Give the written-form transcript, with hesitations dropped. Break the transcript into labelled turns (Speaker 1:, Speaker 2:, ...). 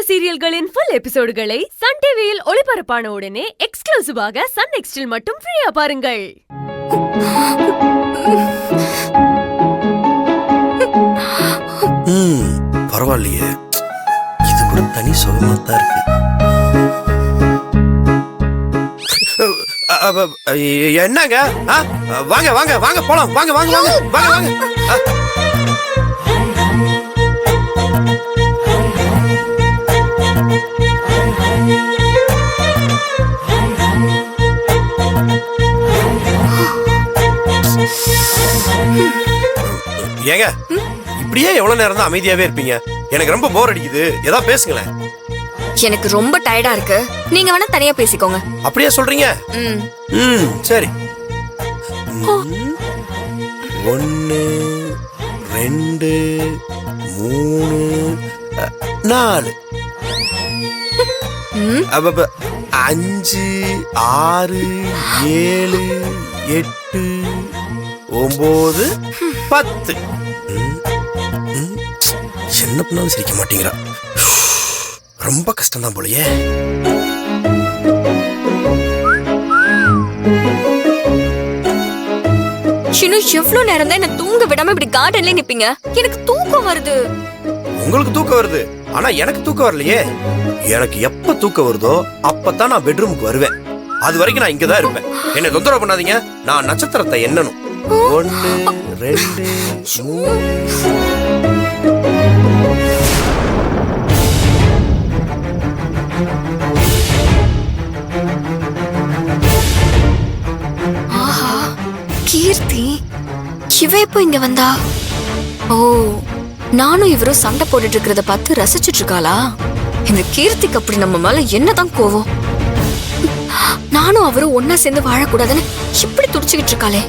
Speaker 1: சீரியல்களின் full எபிசோடுகளை Sun டிவியில் ஒளிபரப்பான உடனே எக்ஸ்க்ளூசிவாக சன் நெக்ஸ்டில் மட்டும் ஃப்ரீயா பாருங்கள்.
Speaker 2: பரவாயில்லையே, இது கூட தனி சுகமா தான் இருக்கு. என்னங்க? வாங்க வாங்க வாங்க போலாம். வாங்க வாங்க வாங்க வாங்க வாங்க. ஏங்க, இப்படியே எவ்வளவு நேரம் தான் அமைதியாவே இருப்பீங்க? எனக்கு ரொம்ப போர் அடிக்குது, ஏதாவது பேசுங்களேன்.
Speaker 3: எனக்கு ரொம்ப டயர்டா இருக்கு, நீங்க வேணா தனியா பேசிக்கோங்க.
Speaker 2: அப்படியே சொல்றீங்க? சரி. 1 2 3 4 5 6 7 8 9 10. என்ன பண்ணாலும் சிரிக்க மாட்டேங்கிறா. ரொம்ப கஷ்டம் தான் போலயே.
Speaker 3: இன்னும் எவ்வளவு நேரம் தான் என்ன தூங்க விடாம இப்படி கார்டன்ல நிப்பீங்க? எனக்கு தூக்கம் வருது.
Speaker 2: உங்களுக்கு தூக்கம் வருது, ஆனா எனக்கு தூக்கம் வரலையே. எனக்கு எப்ப தூக்கம் வருதோ அப்பதான் நான் பெட்ரூமுக்கு வருவேன். அது வரைக்கும் நான் இங்கதான் இருப்பேன். என்ன தொந்தரவு பண்ணாதீங்க, நான் நட்சத்திரத்தை எண்ணணும். 1 2 3.
Speaker 3: கீர்த்தி இவ எப்போ இங்க வந்தா? ஓ, நானும் இவரும் சண்டை போட்டுட்டு இருக்கிறத பார்த்து ரசிச்சுட்டு இருக்காளா? இந்த கீர்த்திக்கு அப்படி நம்ம மேல என்னதான் கோவம்? நானும் அவரும் ஒன்னா சேர்ந்து வாழக்கூடாதுன்னு இப்படி துடிச்சுக்கிட்டு இருக்காளே.